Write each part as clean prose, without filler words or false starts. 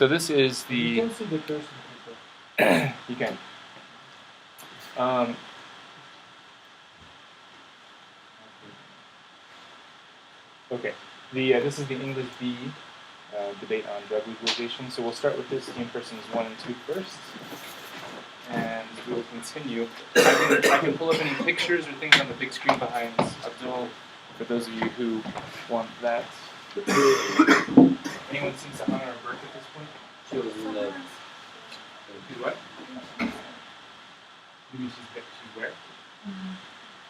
So this is the... You can see the person. You can. Okay. This is the English B debate on drug legalization. So we'll start with this team persons 1 and 2 first, and we will continue. I can pull up any pictures or things on the big screen behind Abdul for those of you who want that. Anyone seen Sahana or Burke at this point? She was in the... What? She's where?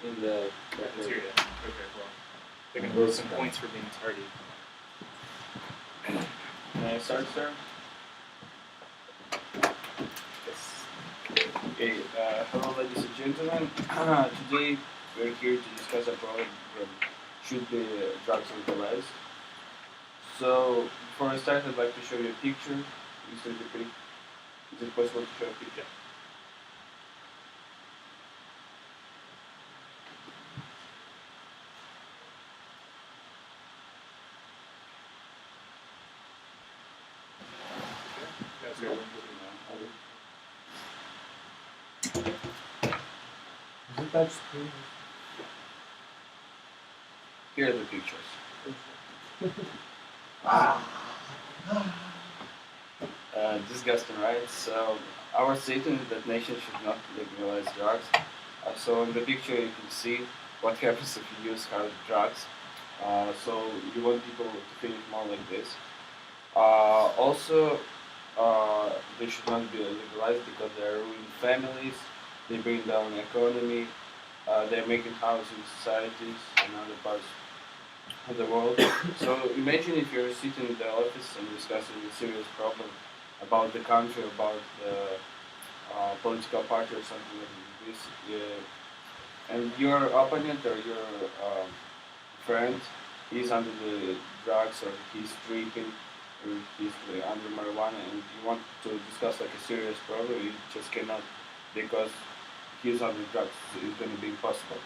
In the... Cafeteria. Okay, well, they're going to lose some points for being tardy. Can I start, sir? Yes. Okay, hello ladies and gentlemen. Today we're here to discuss a problem that should be drugs legalized. So, before I start, I'd like to show you a picture. Mr. Dupree, is it possible to show a picture? Is it touch screen? Here are the pictures. Disgusting, right? So, our statement is that nations should not legalize drugs. So, in the picture, you can see what happens if you use hard drugs. So, you want people to feel more like this. Also, they should not be legalized because they ruin families, they bring down the economy, they're making housing societies in other parts of the world. So imagine if you're sitting in the office and discussing a serious problem about the country, about the political party or something like this, and your opponent or your friend is under the drugs or he's drinking or he's under marijuana, and you want to discuss like a serious problem, you just cannot because he's under drugs. It's going to be impossible.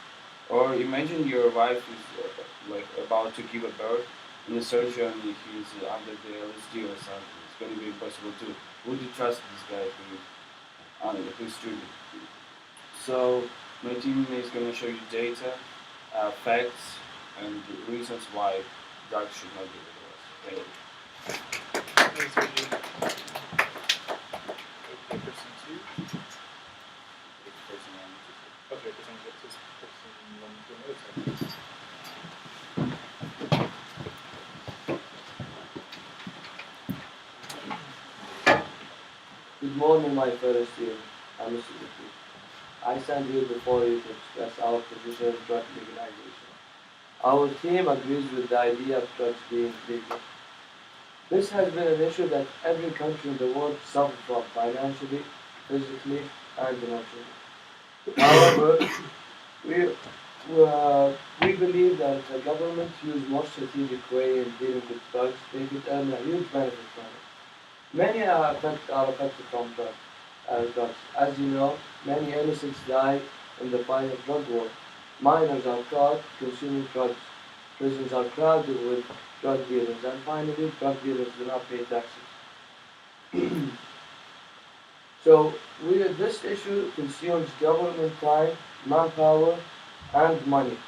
Or imagine your wife is like about to give a birth in a surgery and he's under the LSD or something. It's going to be impossible too. Would you trust this guy who's drinking? So my team is going to show you data, facts, and reasons why drugs should not be legalized. Thank you. Good morning, my fellow students. I'm Mr. Dupree. I stand here before you to express our position on drug legalization. Our team agrees with the idea of drugs being legal. This has been an issue that every country in the world suffers from financially, physically, and emotionally. However, we believe that if the government use more strategic way in dealing with drugs, they could earn a huge benefit from it. Many are affected from drugs. As you know, many innocents die in the fight of drug war. Minors are caught consuming drugs. Prisons are crowded with drug dealers. And finally, drug dealers do not pay taxes. So, this issue consumes government time, manpower, and money.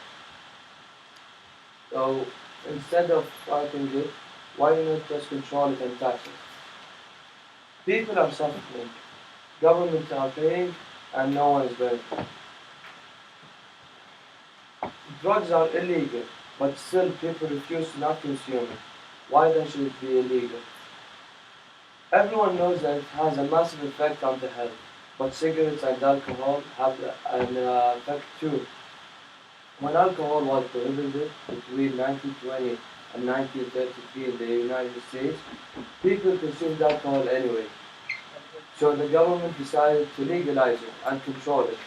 So, instead of fighting it, why not just control it and tax it? People are suffering, governments are paying, and no one is benefiting. Drugs are illegal, but still people refuse to not consume it. Why then should it be illegal? Everyone knows that it has a massive effect on the health, but cigarettes and alcohol have an effect too. When alcohol was prohibited between 1920 and 1933 in the United States, people consumed alcohol anyway. So the government decided to legalize it and control it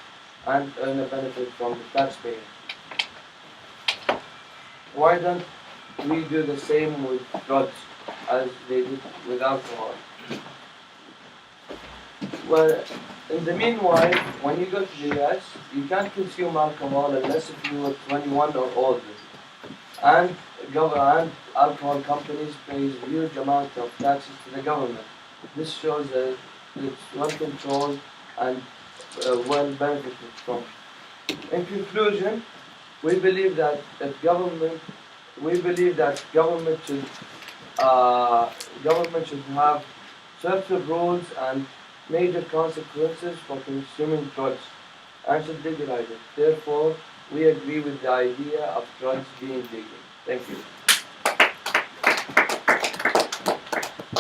and earn a benefit from the taxpayer. Why don't we do the same with drugs as they did with alcohol? Well, in the meanwhile, when you go to the US, you can't consume alcohol unless if you are 21 or older. And alcohol companies pay huge amount of taxes to the government. This shows that it's well controlled and well benefited from. In conclusion, we believe that government should have certain rules and major consequences for consuming drugs and should legalize it. Therefore, we agree with the idea of drugs being legal. Thank you.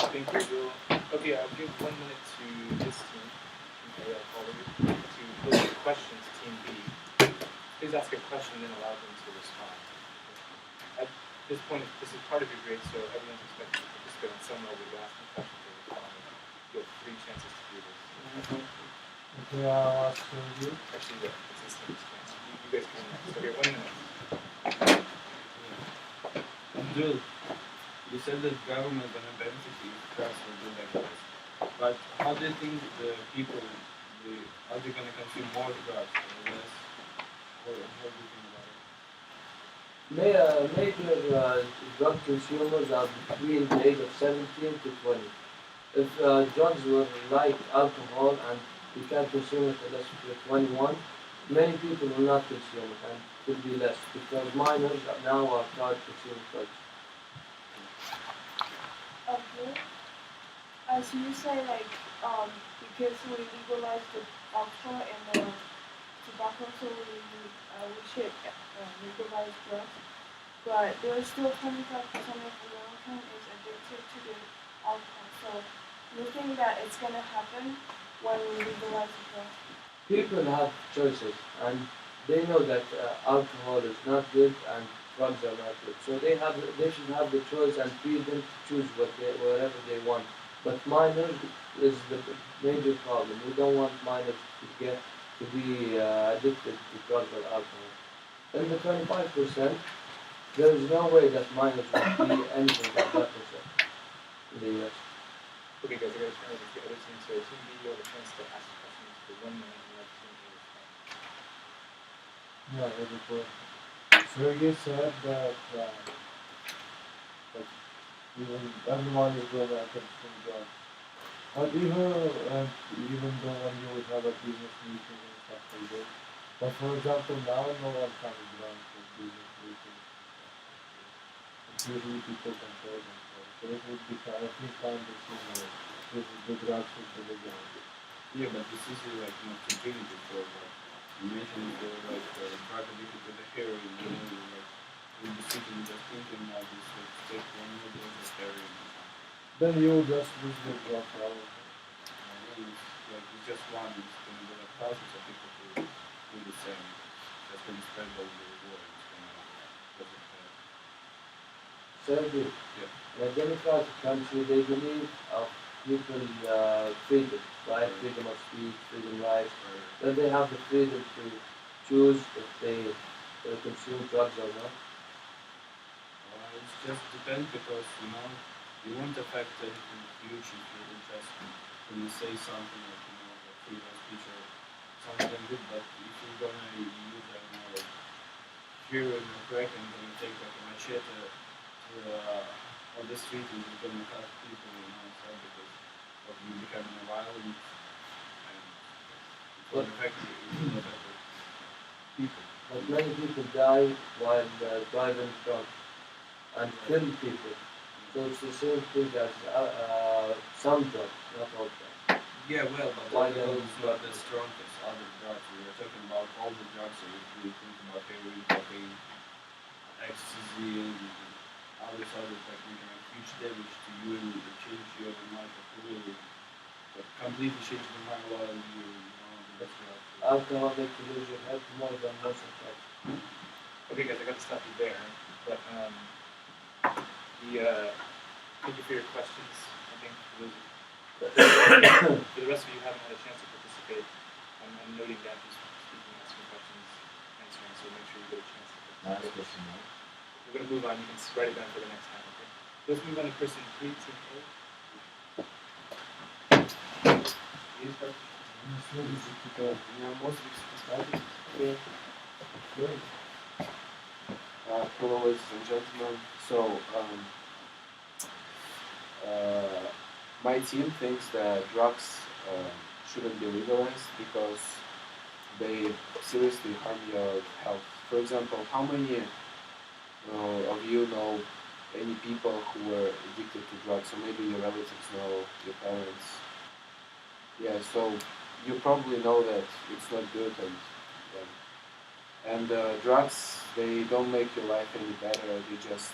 Thank you, Bill. Okay, I'll give 1 minute to this team. Okay, I'll call over to pose a question to Team B. Please ask a question and then allow them to respond. At this point, this is part of your grade, so everyone's expected to participate on some level. You ask them questions and respond. You have 3 chances to do this. Okay, I'll ask you. Actually, it's this team's chance. You guys can next. Okay, 1 minute. Abdul, you said that government gonna benefit if drugs will be legalized. But how do you think the people, are they gonna consume more drugs or less? Or how do you think about it? Major drug consumers are between the age of 17 to 20. If drugs were like alcohol and you can't consume it unless you're 21, many people will not consume it and it will be less because minors now are taught to consume drugs. Okay. As you say, because we legalize the alcohol and the tobacco, so we should legalize drugs. But there is still 25% of Americans is addicted to the alcohol. So you think that it's gonna happen when we legalize the drugs? People have choices and they know that alcohol is not good and drugs are not good. So they should have the choice and freedom to choose whatever they want. But minors is the major problem. We don't want minors to be addicted to drugs or alcohol. And the 25%, there is no way that minors would be anything but that percent in the US. Okay, guys, I gotta turn over to the other team. So, Team B, you have a chance to ask questions for 1 minute and let Team A respond. Yeah, very good. Sergey said that even everyone is going to consume drugs. But even though when you would have a business meeting and stuff like that, but for example now no one comes drunk for business meetings. It's usually people control themselves. So it would be kind of similar. This is the drugs with the legality. Yeah, but this is like an opportunity for you mentioned if you're drug addicted to the heroin, you'll be sitting just thinking about this, take one more dose of heroin. Then you will just lose the drug problem. It's just one, it's gonna be like thousands of people who do the same. That's gonna spread all over the world. It's gonna Thirdly, Yeah. in a democratic country, they believe of people freedom, right? Freedom of speech, freedom of rights. Then they have the freedom to choose if they consume drugs or not. It just depends because you won't affect anything huge if you're just when you say something like freedom of speech or something like that. But if you're gonna use heroin or crack and gonna take like a machete on the street and you're gonna cut people outside because of you becoming violent and it won't affect you, it will affect people. But many people die while driving drugs and kill people. So it's the same thing as some drugs, not all drugs. Yeah, well, but Why alcohol don't is you not drug as strong as other drugs. We are talking about all the drugs, so if we think about heroin, cocaine, ecstasy, and all this other like making a huge damage to you and change your life completely, but completely change the mind while the best drugs. Alcohol makes you lose your head more than most of drugs. Okay, guys, I got to stop you there. But thank you for your questions. I think for the rest of you who haven't had a chance to participate, I'm noting down who's speaking, asking questions, answering. So make sure you get a chance to participate. We're going to move on. You can write it down for the next time. Okay. Let's move on to person 3, Team A. You start. Most of it's started. Yeah. Good. Hello, ladies and gentlemen. So, my team thinks that drugs shouldn't be legalized because they seriously harm your health. For example, how many of you know any people who were addicted to drugs, or maybe your relatives know your parents? Yeah, so you probably know that it's not good, and drugs, they don't make your life any better. They just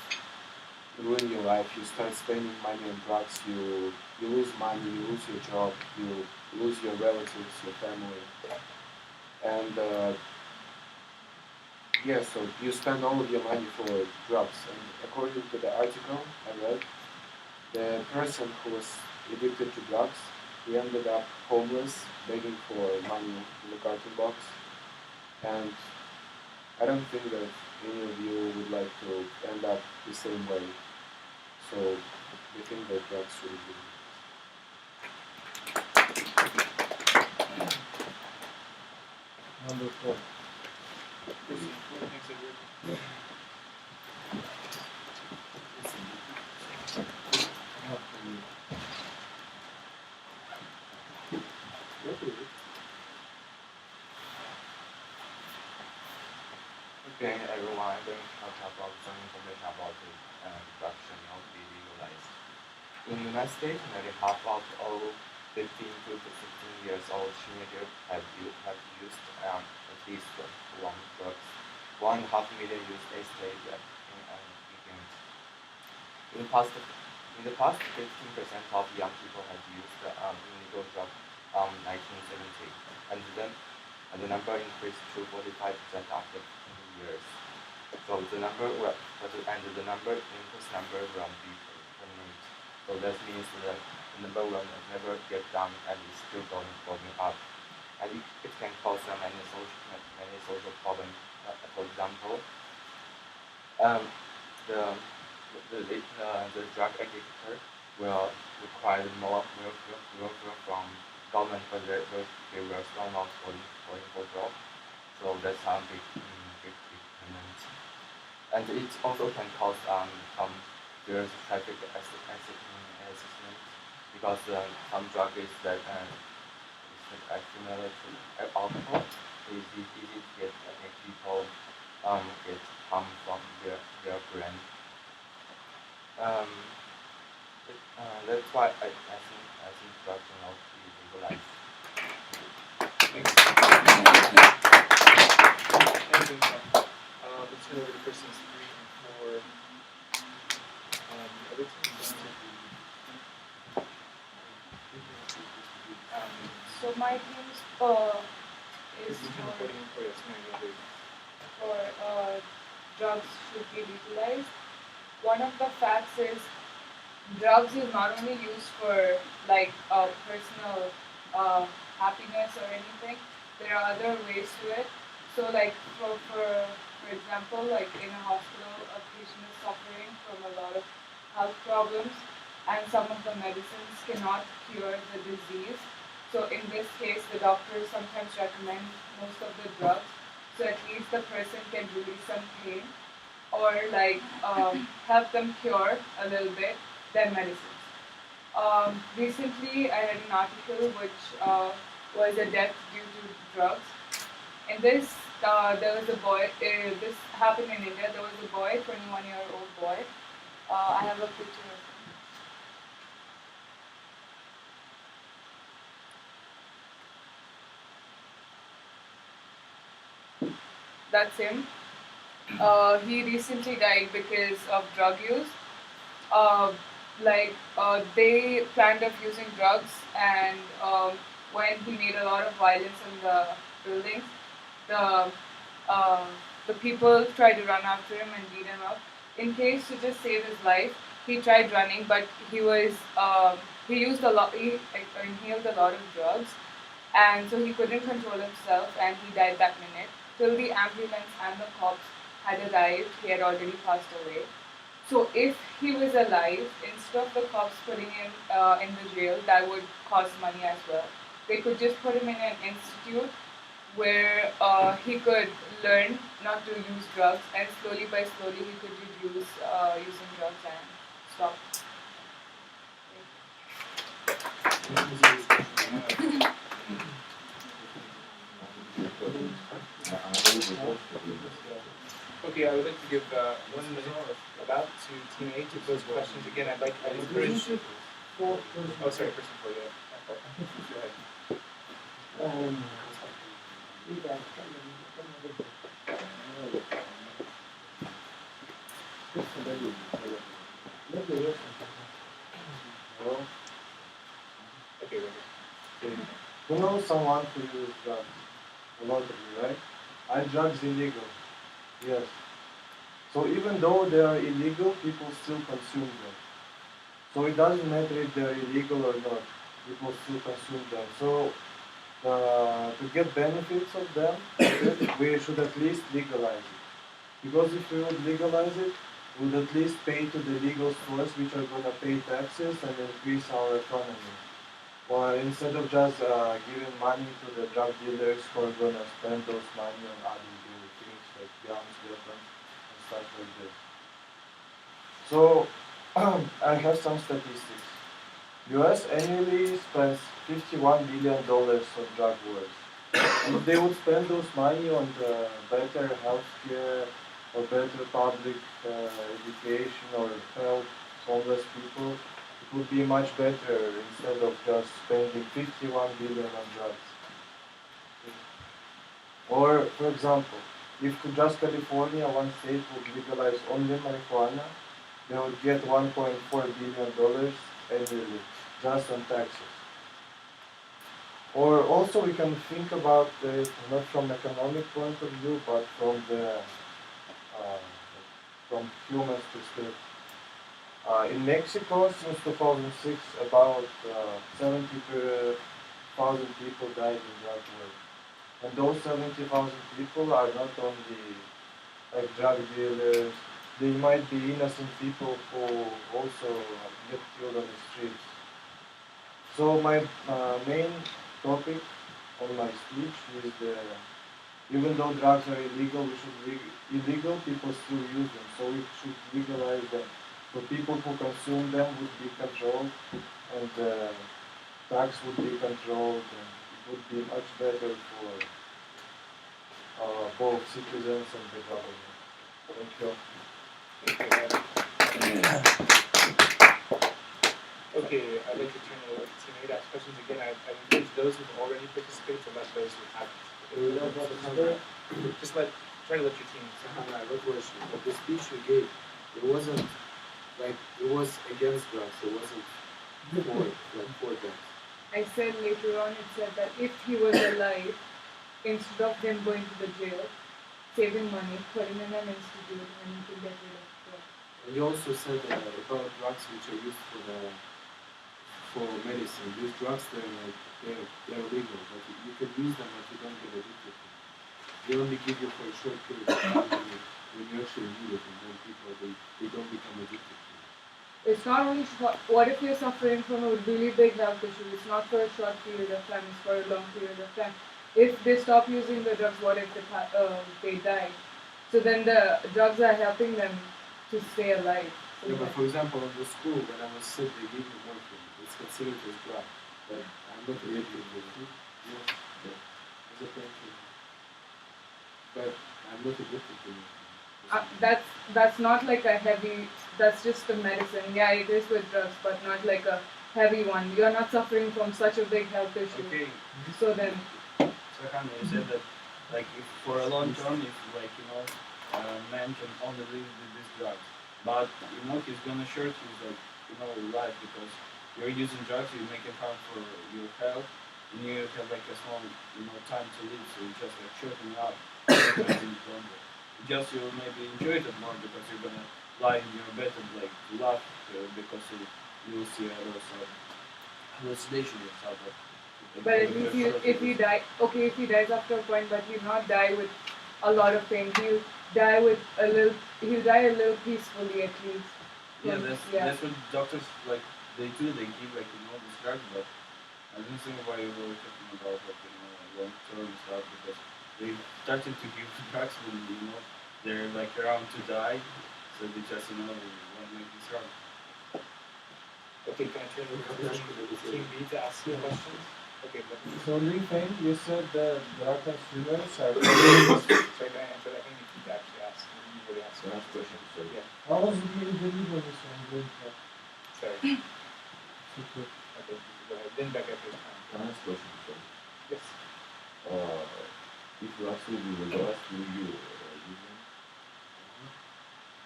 ruin your life. You start spending money on drugs. You lose money. You lose your job. You lose your relatives, your family, and yeah, so you spend all of your money for drugs. And according to the article I read, the person who was addicted to drugs, he ended up homeless, begging for money in the carton box. And I don't think that any of you would like to end up the same way. So I think that drugs should be. Number 4. Thanks, Edward. Not for you. Okay, everyone, I'm going to talk about some information about the drug should not be legalized. In the United States, nearly half of all 15 to 16 years old teenagers have used at least one drug. 1.5 million use estate in a weekend. In the past, 15% of young people have used illegal drug 1970, and then the number increased to 45% after 15 years. So the number will, the number increase number will be permanent. So that means that the number will never get down and is still going up. And it can cause many social problems. For example, the the drug addictor will require more from government, but they will still not going for job. So that's a big dependent. And it also can cause some serious traffic accident because some drug is that is accumulated to alcohol. It's easy to make people get harm from their brain. Um, that's why I think drugs should not be legalized. Thanks. Thanks, Vincent. Let's go over to persons 3 and 4. The other two. So my views is for drugs should be legalized. One of the facts is drugs is not only used for like personal happiness or anything. There are other ways to it. So like for example, like in a hospital, a patient is suffering from a lot of health problems, and some of the medicines cannot cure the disease. So in this case, the doctors sometimes recommend most of the drugs, so at least the person can release some pain or like help them cure a little bit their medicines. Recently, I read an article which was a death due to drugs. In this, there was a boy. This happened in India. There was a boy, 21-year-old boy. I have a picture of him. That's him. He recently died because of drug use. Uh, they planned of using drugs, and when he made a lot of violence in the buildings, the uh, the people tried to run after him and beat him up. In case to just save his life, he tried running, but he used a lot. He inhaled a lot of drugs, and so he couldn't control himself, and he died that minute. Till the ambulance and the cops had arrived, he had already passed away. So if he was alive, instead of the cops putting him in the jail, that would cost money as well. They could just put him in an institute where he could learn not to use drugs, and slowly by slowly he could reduce using drugs and stop. Okay, I would like to give 1 minute about to Team A to pose questions. Again, I'd encourage. Oh, sorry, person 4, yeah. Go ahead. Okay, Wendy. You know someone who uses drugs? A lot of you, right? Are drugs illegal? Yes. So even though they are illegal, people still consume them. So it doesn't matter if they're illegal or not. People still consume them. So to get benefits of them, we should at least legalize it. Because if we would legalize it, we would at least pay to the legal stores which are going to pay taxes and increase our economy. Or instead of just giving money to the drug dealers who are going to spend those money on other things like guns, weapons, and stuff like this. So I have some statistics. US annually spends $51 billion on drug wars. If they would spend those money on the better healthcare or better public education or help homeless people, it would be much better instead of just spending 51 billion on drugs. Or, for example, if just California, one state, would legalize only marijuana, they would get $1.4 billion annually just on taxes. Or also we can think about it not from economic point of view, but from the from human perspective. In Mexico, since 2006, about 70,000 people died in drug war. And those 70,000 people are not only like drug dealers, they might be innocent people who also get killed on the streets. So my main topic on my speech is even though drugs are illegal, illegal people still use them. So we should legalize them. So people who consume them would be controlled, and tax would be controlled, and it would be much better for both citizens and the government. Thank you. Okay, I'd like to turn it over to Team A to ask questions again. I encourage those who've already participated to let those who haven't. Just try to let your team. I have a question. But the speech you gave, it wasn't like it was against drugs. It wasn't for drugs. I said later on, it said that if he was alive, instead of them going to the jail, saving money, putting in an institute, and you can get rid of drugs. And you also said about drugs which are used for medicine. These drugs, they're legal, but you can use them, but you don't get addicted to them. They only give you for a short period of time when you actually need it, and then people they don't become addicted to it. It's not only short. What if you're suffering from a really big health issue? It's not for a short period of time. It's for a long period of time. If they stop using the drugs, what if they die? So then the drugs are helping them to stay alive. So Yeah, but for example, in the school when I was sick, they gave me morphine. It's considered as drug, but I'm not addicted to it. Yes, it's a painkiller, but I'm not addicted to it. that's not like a heavy. That's just a medicine. Yeah, it is with drugs, but not like a heavy one. You're not suffering from such a big health issue. Okay, So then, so Hannah, you said that like if for a long term, if like man can only live with these drugs, but he's gonna short his life because you're using drugs, you're making harm for your health, and you have like a small time to live, so you're just like shortening up, making it longer. Just you maybe enjoy it more because you're gonna lie in your bed and like laugh because you'll see a lot of hallucination and stuff. but at least if you die, okay, if he dies after a point, but he'll not die with a lot of pain. He'll die with a little. He'll die a little peacefully at least. Yeah, that's what doctors like. They do. They give this drug, but I don't think why we were talking about long term stuff because they started to give drugs when they're like around to die, so they just want to make this drug. Okay, can I turn it over to Team B to ask some questions? Okay, but So Lincoln, you said that drug consumers are. sorry, can I answer that? I think you need to actually ask. You already asked the Last question, sorry. Yeah, How was the illegal this one going to sorry. okay. Okay, go ahead. Then back after this time. Can I ask a question, sorry? Yes. If drugs will be legalized, will you use them?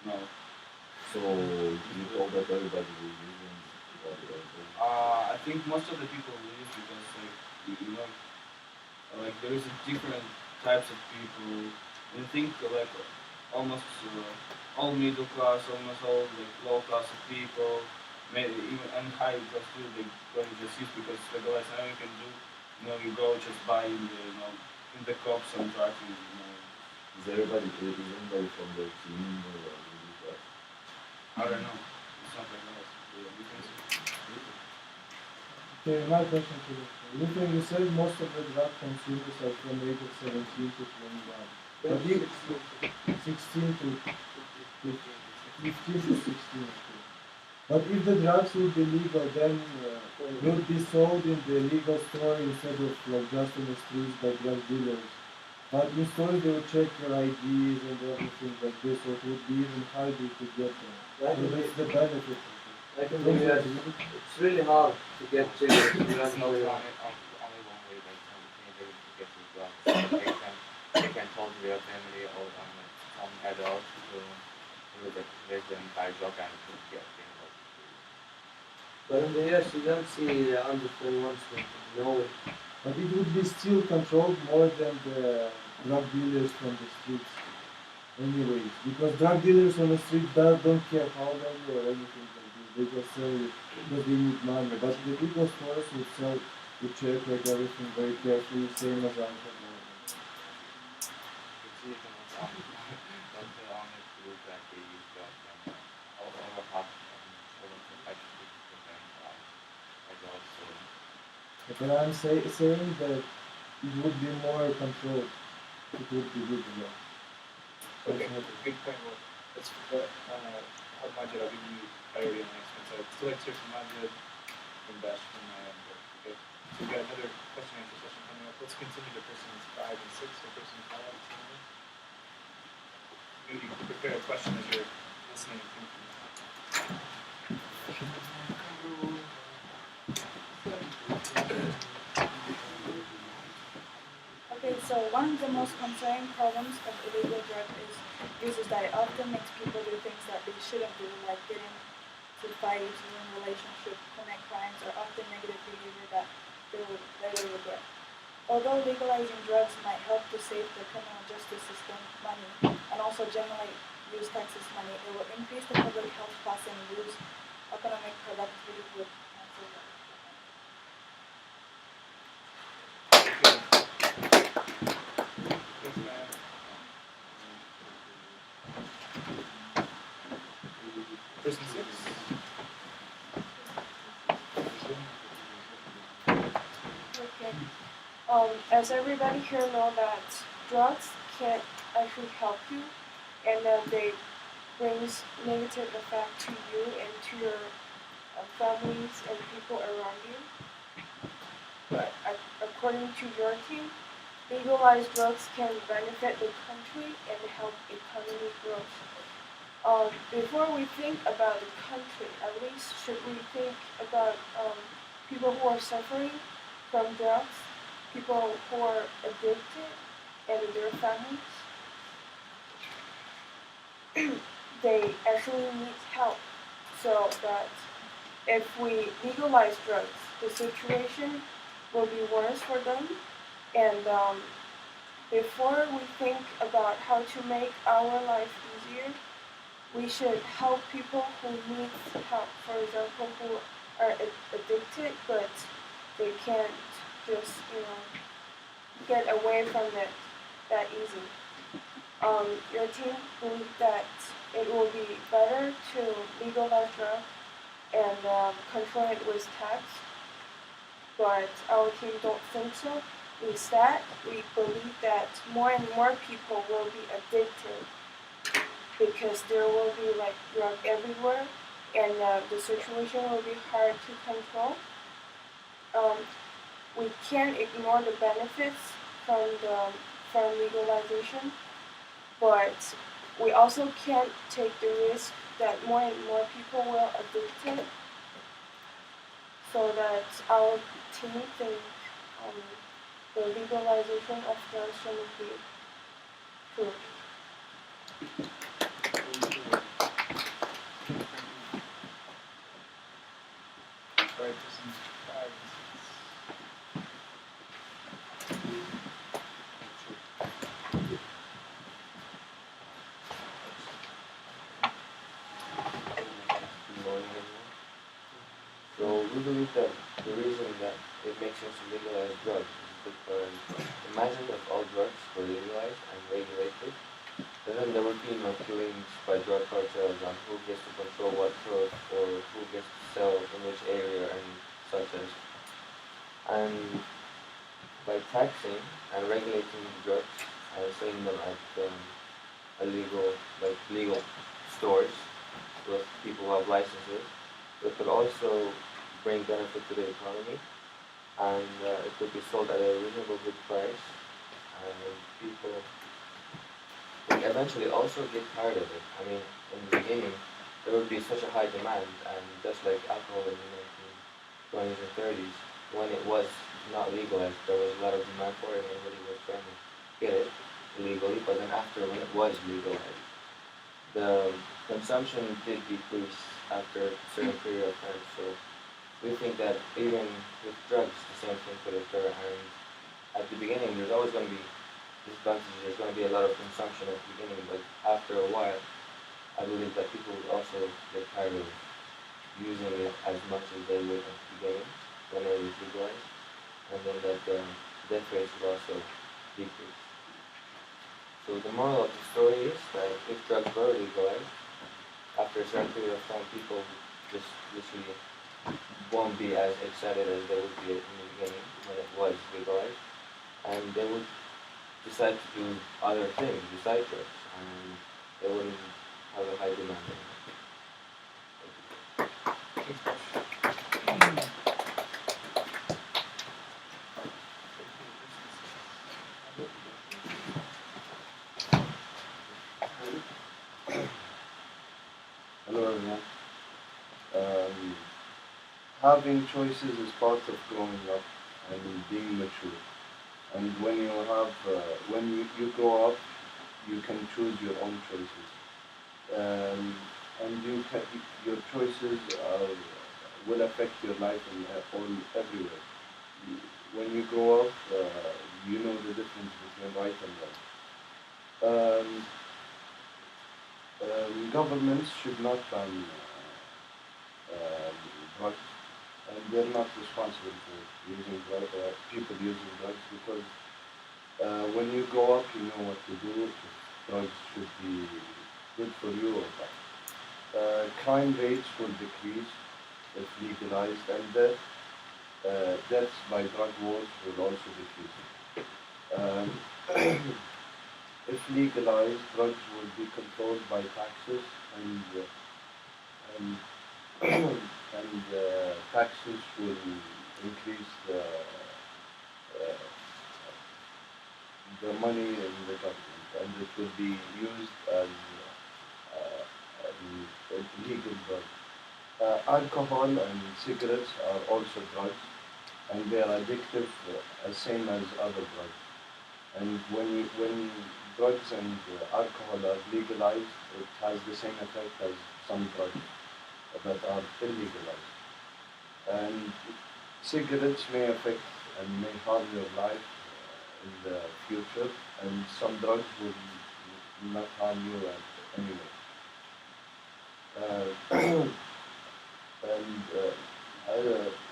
No. So you hope that everybody will use them? I think most of the people leave because like you know like there is a different types of people. I think like almost all middle class, almost all like low class of people, maybe even and high class too. They going to just use because legalized now you can do. You know, you go just buy in the in the cops and drugs. Is everybody from the team use drugs? I don't know. It's not legalized. You can see. Okay, my question to you. Lincoln, you said most of the drug consumers are from age of 17 to 21. But if 16 to 15 to 16. Okay. But if the drugs would be legal, then will be sold in the legal store instead of like just on the streets by drug dealers. But in stores they would check your IDs and everything like this, so it would be even harder to get them. So that's the benefit of it. Like in the US, it's really hard to get cigarettes. It's not only one way that teenagers to get these drugs. They can talk to their family or some adults to let them buy drug and to get them. But in the US, you don't see under 21 smoking. No way. But it would be still controlled more than the drug dealers from the streets. Anyways, because drug dealers on the street don't care how old are you or anything like this. They just sell you because they need money. But the legal stores would sell, would check like everything very carefully, same as alcohol. It's even not only prove that they use drugs and over half, over 50% adults. So But I'm saying that it would be more controlled. It would be good enough. Okay, good point. Well, let's have Majid. I'll give you priority on the next one. So I'd still like to hear from Majid and Dash from my end. Okay. So we've got another question and answer session coming up. Let's continue to persons 5 and 6 or person 5 and 10. Maybe prepare a question as you're listening and thinking. Okay, so one of the most concerning problems of illegal drug use is that it often makes people do things that they shouldn't do, like getting into fights, ruin relationships, commit crimes, or often negative behavior that they will later regret. Although legalizing drugs might help to save the criminal justice system money and also generate use taxes money, it will increase the public health costs and lose economic productivity with cancer. Yes, ma'am. Person 6. Okay. As everybody here know that drugs can actually help you, and they brings negative effect to you and to your families and people around you. But according to your team, legalized drugs can benefit the country and help economy growth. Before we think about the country, at least should we think about people who are suffering from drugs, people who are addicted, and their families? They actually need help. So that if we legalize drugs, the situation will be worse for them. And before we think about how to make our life easier, we should help people who need help. For example, who are addicted, but they can't just, get away from it that easy. Your team believes that it will be better to legalize drugs and control it with tax, but our team don't think so. Instead, we believe that more and more people will be addicted because there will be like drug everywhere, and the situation will be hard to control. Um, we can't ignore the benefits from legalization, but we also can't take the risk that more and more people will addict it. So that our team think um, the legalization of drugs shouldn't be true. Right, person 5 and 6. Good morning, everyone. So we believe that the reason that it makes sense to legalize drugs is because imagine if all drugs were legalized and regulated, then there would be no killings by drug cartels on who gets to control what drug or who gets to sell in which area and such as. And by taxing and regulating drugs and selling them at illegal, like legal stores with people who have licenses, it could also bring benefit to the economy, and it could be sold at a reasonable good price, and people will eventually also get tired of it. I mean, in the beginning, there would be such a high demand, and just like alcohol in the 1920s and 30s, when it was not legalized, there was a lot of demand for it, and everybody was trying to get it illegally. But then after, when it was legalized, the consumption did decrease after a certain period of time. So we think that even with drugs, the same thing could occur. And at the beginning, there's always going to be disadvantages. There's going to be a lot of consumption at the beginning, but after a while, I believe that people will also get tired of using it as much as they would at the beginning when it was legalized, and then that the death rates will also decrease. So the moral of the story is that if drugs were legalized, after a certain period of time, people just literally won't be as excited as they would be in the beginning when it was legalized, and they would decide to do other things besides drugs, and they wouldn't have a high demand anymore. Hello everyone. Having choices is part of growing up and being mature. And when you grow up, you can choose your own choices. And your choices will affect your life in everywhere. When you grow up, you know the difference between right and wrong. Governments should not ban drugs, and they're not responsible for people using drugs because when you grow up, you know what to do. If drugs should be good for you or not. Crime rates will decrease if legalized, and deaths by drug wars will also decrease. Um, if legalized, drugs will be controlled by taxes, and taxes will increase the money in the government, and it will be used as legal drugs. Alcohol and cigarettes are also drugs, and they are addictive, same as other drugs. And when drugs and alcohol are legalized, it has the same effect as some drugs that are illegalized. And cigarettes may affect and may harm your life in the future, and some drugs will not harm you anyway. And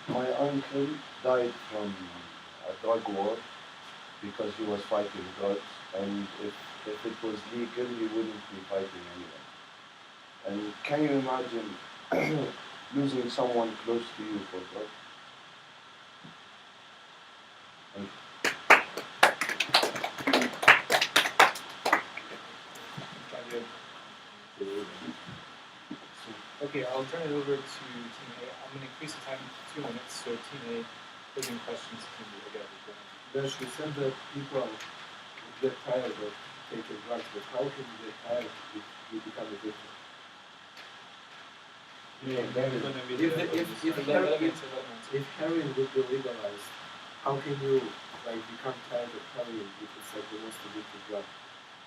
my uncle died from a drug war because he was fighting drugs, and if it was legal, he wouldn't be fighting anyone. And can you imagine losing someone close to you for drugs? And Okay, I'll turn it over to Team A. I'm going to increase the time to 2 minutes, so Team A, posing questions to Team B. Again, Dash, you said that people get tired of taking drugs, but how can you get tired if you become a victim? Yeah, If- If heroin would be legalized, how can you like become tired of heroin if it's like the most addictive drug?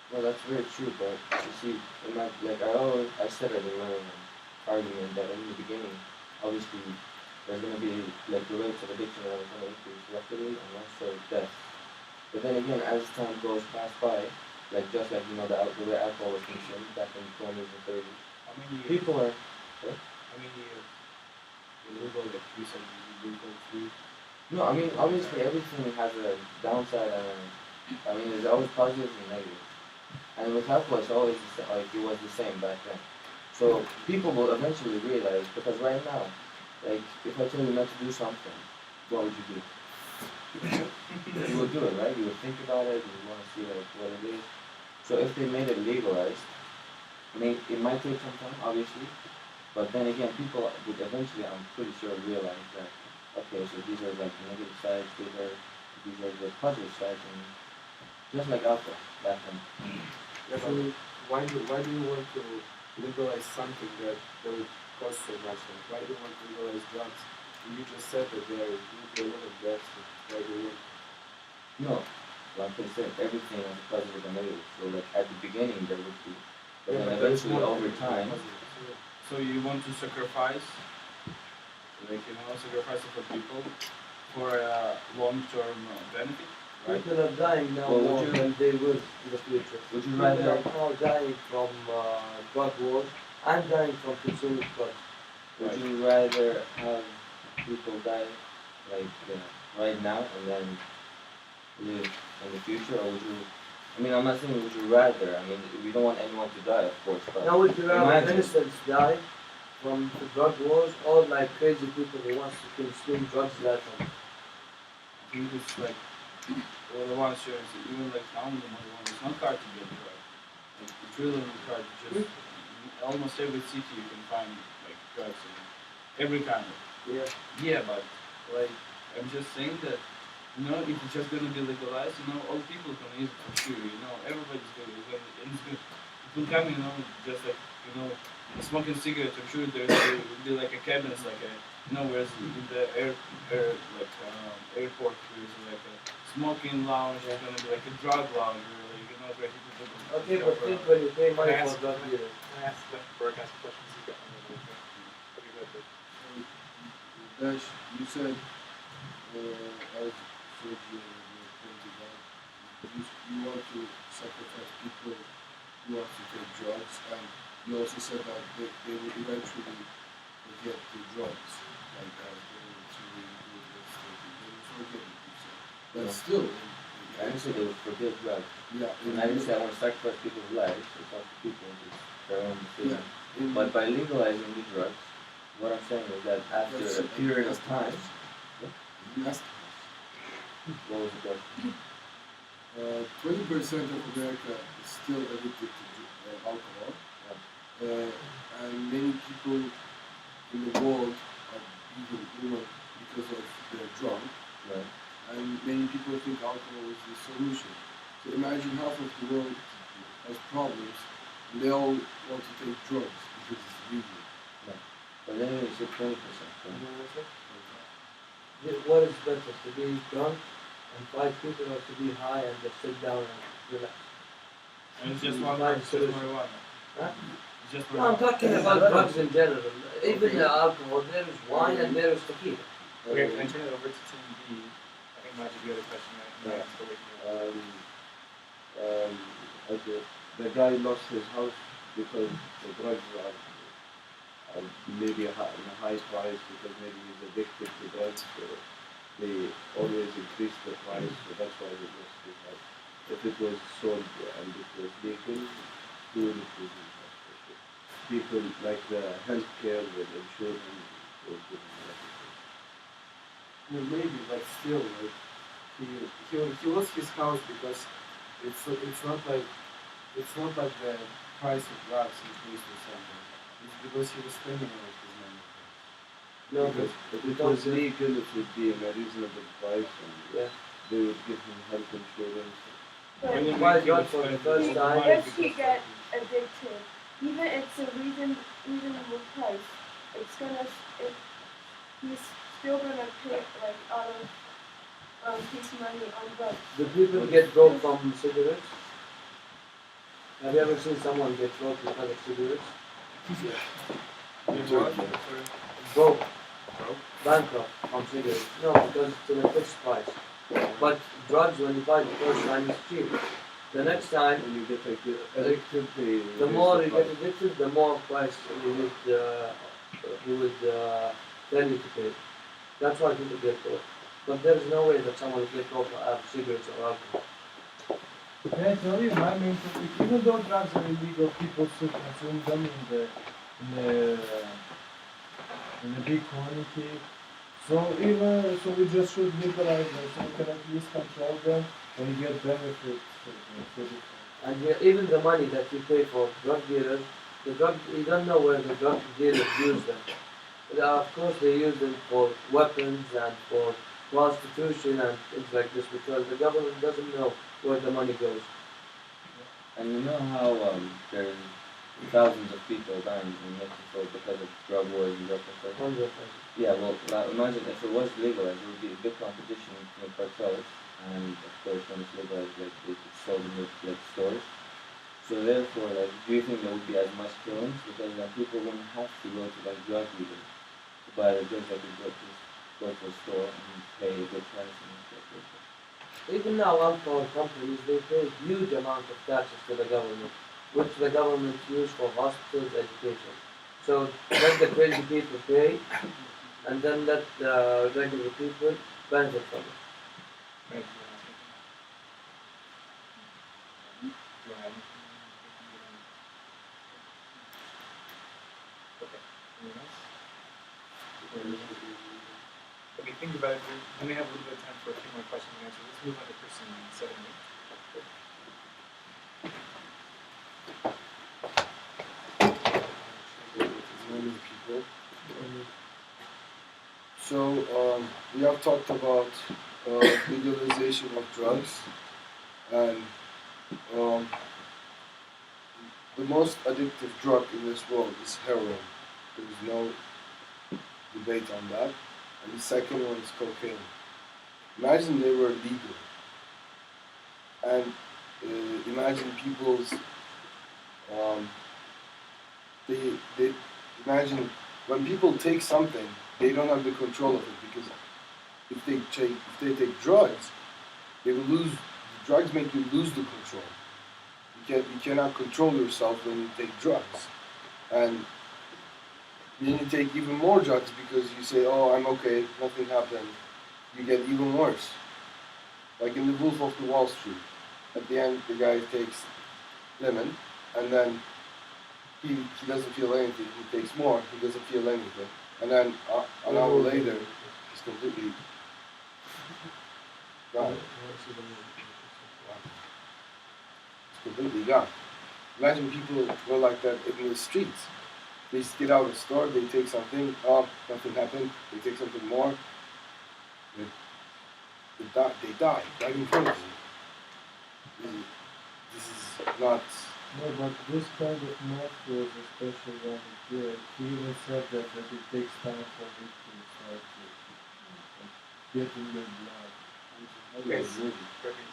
Well, that's very true, but you see, I said it in my argument that in the beginning, obviously, there's going to be like the rates of addiction are going to increase rapidly and also death. But then again, as time goes by, like just like the way alcohol was consumed back in the 20s and 30s, How many years? people are. How many years? Illegal, like you said, illegal food. No, I mean obviously everything has a downside and there's always positives and negatives. And with alcohol, it's always like it was the same back then. So people will eventually realize, because right now, like if I tell you not to do something, what would you do? You would do it, right? You would think about it. You would want to see like what it is. So if they made it legalized, it might take some time, obviously, but then again, people would eventually, I'm pretty sure, realize that okay, so these are like the negative sides, these are the positive sides, and just like alcohol back then. So why do you want to legalize something that would cost so much? Like, why do you want to legalize drugs? You just said that there will be a lot of deaths. Why do you want? No, like I said, everything has a positive and negative. So like at the beginning there would be, but then eventually over time. So you want to sacrifice, like sacrifice it for people for a long-term benefit, right? People are dying now Well, more than they will in the future. Would you People rather? are now dying from drug wars and dying from consuming drugs. Would you rather have people die like right now and then live in the future, or would you? I mean, I'm not saying would you rather. I mean, we don't want anyone to die, of course, but Now would you rather imagine. innocents die from the drug wars or like crazy people who want to consume drugs that I think it's like, well, the ones here, even like now, it's not hard to get drug. Like, it's really not hard. Just almost every city you can find like drugs in every kind of. Yeah. Yeah, but like I'm just saying that if it's just gonna be legalized, all people can use it for sure. Everybody's gonna use it. And it will come, just like smoking cigarettes. I'm sure there will be like a cabins, like whereas in the airport there's like a smoking lounge. It's gonna be like a drug lounge, where where people can Okay, shop but around. think when you pay money Can I for drug dealers. Can I ask them before I ask questions? He's got one more thing. Okay, go ahead. Dash, you said, as Sergio pointed out, you want to sacrifice people who want to take drugs, and you also said that they will eventually get the drugs, like as they will to do this, they will forget it, you said. But No. still, I didn't say they would forget drugs. yeah, And I didn't say I want to sacrifice people's lives. It's up to people. It's their own decision. in- But by legalizing the drugs, what I'm saying is that after That's a period of time, Last, what was the question? 20% of America is still addicted to alcohol, and many people in the world are even because of their drug, Right. and many people think alcohol is the solution. So imagine half of the world has problems, and they all want to take drugs because it's legal. But then you said 20%. What is better, to be drunk and fight people or to be high and just sit down and relax? And it's just You one find it's just solution. marijuana. Huh? It's just No, I'm marijuana. talking about drugs in general. Even alcohol, there is wine and there is tequila. Okay, can I turn it over to Team B? I think Magic, you had a question, right? Yeah. Still waiting. The guy lost his house because the drugs are maybe in a high price because maybe he's addicted to drugs. So they always increase the price, so that's why he lost his house. If it was sold and it was legal, he wouldn't lose his house for sure. People like the healthcare with insurance will give him everything. Well, maybe, but still, like he lost his house because it's not like the price of drugs increased or something. It's because he was spending a lot of his money. No, Because but if it because was legal, it would be in a reasonable price, and yeah. they would give him health insurance. But When you Why make God it for the spend first all the time? money if he because get addicted, even it's a reasonable price, it's gonna he's still gonna pay like out of his money on drugs. Do people get broke from cigarettes? Have you ever seen someone get broke because of cigarettes? in what? Sorry. Broke, bankrupt from cigarettes? No, because it's in a fixed price. But drugs, when you buy the first time, it's cheap. The next time, When you get addicted, they the raise more the you price. get addicted, the more price he would tell you to pay. That's why people get broke. But there's no way that someone will get broke out of cigarettes or alcohol. Can I tell you my main topic? Even though drugs are illegal, people still consume them in a big quantity. So we just should legalize them so we can at least control them and get benefits for the And even the money that you pay for drug dealers, you don't know where the drug dealers use them. Of course, they use them for weapons and for prostitution and things like this because the government doesn't know where the money goes. And you know how there's thousands of people dying in Mexico because of drug wars and drug consumption? 100%. Yeah, well, imagine if it was legalized, there would be a big competition between cartels, and of course, when it's legalized, like it's sold in like stores. So therefore, like, do you think there would be as much killings because people wouldn't have to go to like drug dealers to buy the drugs that they go to a store and pay a good price and stuff like that? Even now, alcohol companies, they pay huge amount of taxes to the government, which the government use for hospitals, education. So let the crazy people pay, and then let the regular people benefit from it. Thank you. Go ahead. Okay. Anyone else? Okay, think about it. We may have a little bit of time for a few more questions and answers. Let's move on to person 7. Many people. So we have talked about legalization of drugs, and um, the most addictive drug in this world is heroin. There is no debate on that. And the second one is cocaine. Imagine they were legal, and imagine people's they imagine when people take something, they don't have the control of it because if they take drugs, they will lose. The drugs make you lose the control. You cannot control yourself when you take drugs, and then you take even more drugs because you say, "Oh, I'm okay, nothing happened." You get even worse. Like in the Wolf of the Wall Street, at the end, the guy takes lemon, and then he doesn't feel anything. He takes more. He doesn't feel anything, and then an hour later, he's completely gone. It's completely gone. Imagine people go like that in the streets. They just get out of the store, they take something, oh, nothing happened, they take something more, they die right in front of you. This is not... No, but this kind of math was especially when he did. He even said that it takes time for it to start to get in your blood. Okay, perfect.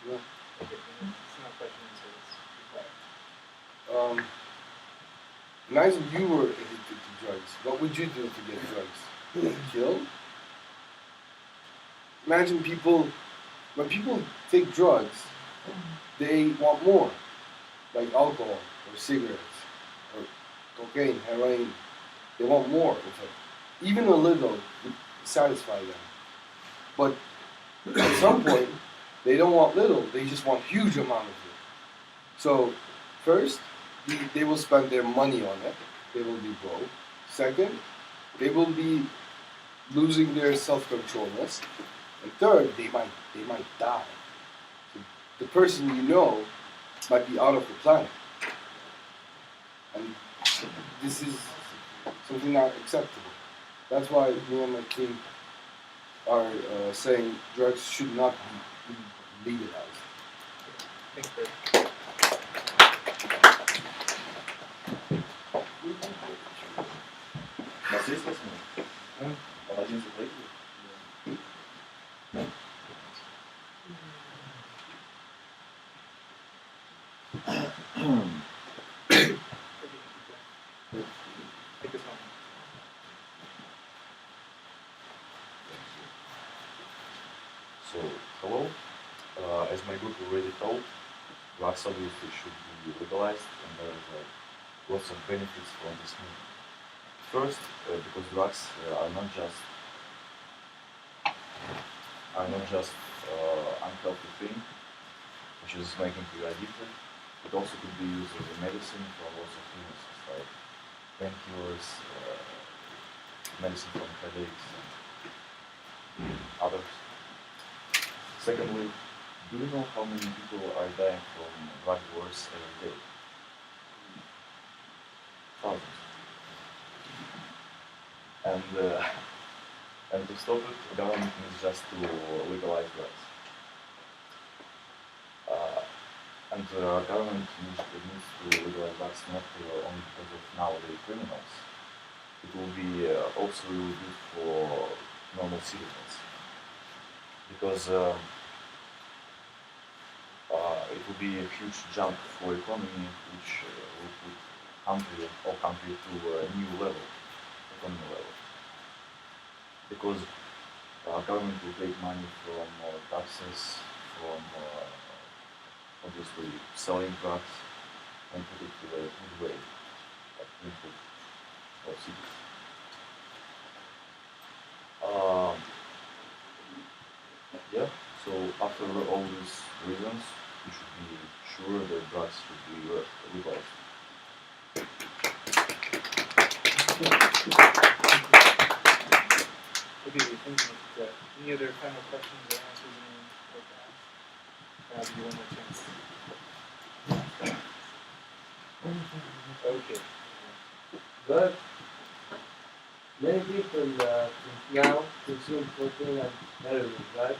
Yeah. Okay, it's not a question, so let's be quiet. Imagine you were addicted to drugs. What would you do to get drugs? Kill? Imagine when people take drugs, they want more, like alcohol or cigarettes or cocaine, heroin. They want more of it. Even a little would satisfy them. But at some point, they don't want little, they just want huge amount of it. So first, they will spend their money on it. They will be broke. Second, they will be losing their self-controlness. And third, they might die. So the person you know might be out of the planet. And this is something not acceptable. That's why me and my team are saying drugs should not be legalized. Thanks, Bert. Насильственно? Он один заплатил? Take this one. So, hello. As my group already told, drugs obviously should be legalized, and there's lots of benefits from this movement. First, because drugs are not just unhealthy thing, which is making you addicted. It also could be used as a medicine for lots of illnesses like painkillers, medicine from headaches, and others. Secondly, do you know how many people are dying from drug wars every day? Thousands. And to stop it, the government needs just to legalize drugs. And the government needs to legalize drugs not only because of nowadays criminals. It will be also really good for normal citizens. Because it will be a huge jump for economy, which will put all country to a new level, economy level. Because government will take money from taxes, from obviously selling drugs, and put it to a good way, like input for cities. Yeah, so after all these reasons, you should be sure that drugs should be legalized. Okay, thank you. Any other final questions or answers anyone would like to ask? I'll give you one more chance. Okay. But many people now consume cocaine and heroin, right?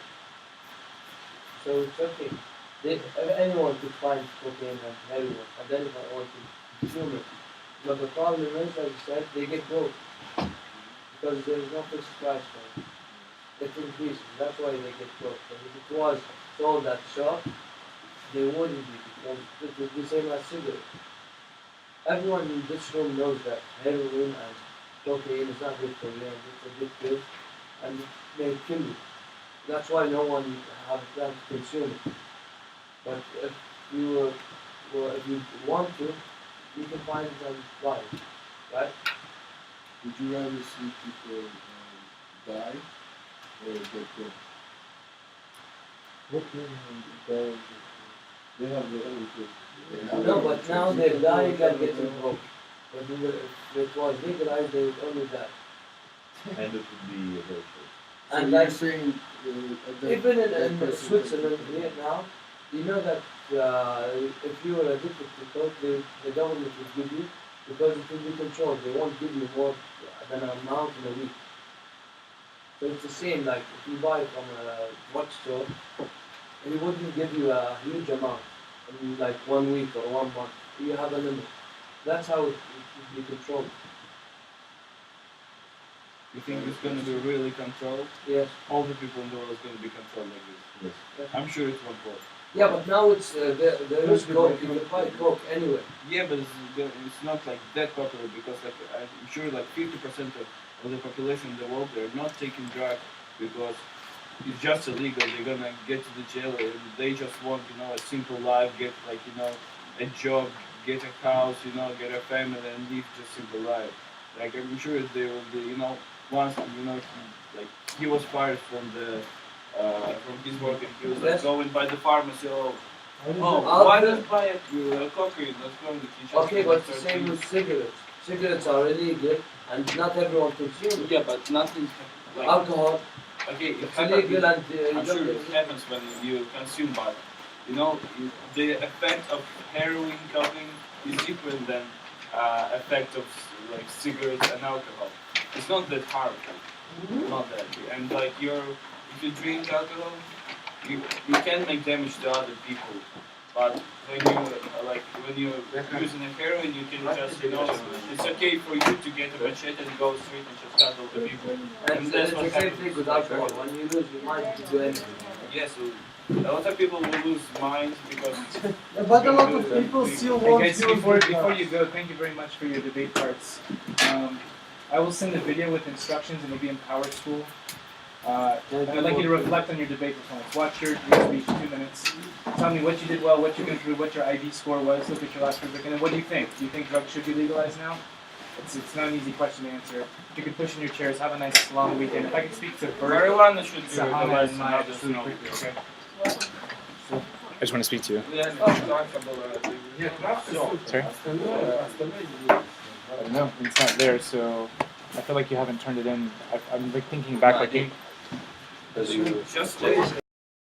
So it's okay. Anyone could find cocaine and heroin, and anyone want to consume it. But the problem is, as I said, they get broke because there is no fixed price for it. It increases. That's why they get broke. But if it was sold at shop, they wouldn't be, because it would be the same as cigarettes. Everyone in this room knows that heroin and cocaine is not good for you, and it's addictive, and it may kill you. That's why no one has a plan to consume it. But if you want to, you can find it and buy it, right? Would you rather see people die or get broke? They have their own thing. No, but now they're dying and getting broke. But if it was legalized, they would only die. And it would be very short. So And you're like, saying even in person- Switzerland here now, you know that if you are addicted to coke, the government will give you, because it will be controlled. They won't give you more than an amount in a week. So it's the same, like if you buy from a watch store, it wouldn't give you a huge amount in like 1 week or 1 month. You have a limit. That's how it will be controlled. You think it's going to be really controlled? Yes. All the people in the world is going to be controlled like this. Yes. I'm sure it won't work. Yeah, but now it's there is coke. You can buy coke anyway. Yeah, but it's not like that popular, because like I'm sure like 50% of the population in the world, they're not taking drugs because it's just illegal. They're gonna get to the jail and they just want, a simple life, get like, a job, get a house, get a family and live just simple life. Like I'm sure they will be, once, he was fired from his work, and he was like Yes. going by the pharmacy. I'll Why tell- not buy a cocaine? That's going to teach us. Okay, but the same with cigarettes. Cigarettes are illegal, and not everyone consumes it. Yeah, but nothing like Alcohol, okay, it it's happens. illegal, and I'm sure it happens when you consume, but the effect of heroin, cocaine is different than effect of like cigarettes and alcohol. It's not that harmful, not that. And like if you drink alcohol, you can make damage to other people. But when you're using a heroin, you can just it's okay for you to get a machete and go straight and just cut all the people. And that's it's what the same happens. thing with alcohol. When you lose your mind, you do anything. Yes, a lot of people will lose minds because. But a lot of people still Hey want guys, to use before drugs. you go, thank you very much for your debate parts. I will send a video with instructions, and it'll be in Power School. And I'd like you to reflect on your debate performance. Watch your speech, 2 minutes. Tell me what you did well, what you went through, what your IB score was. Look at your last rubric, and then what do you think? Do you think drugs should be legalized now? It's not an easy question to answer. If you could push in your chairs, have a nice long weekend. If I could speak to Bert, Marijuana should be Sahana, legalized and now, Maya, just just really no. quickly, okay? I just want to speak to you. Sorry? No, it's not there, so I feel like you haven't turned it in. I'm like thinking back, like Just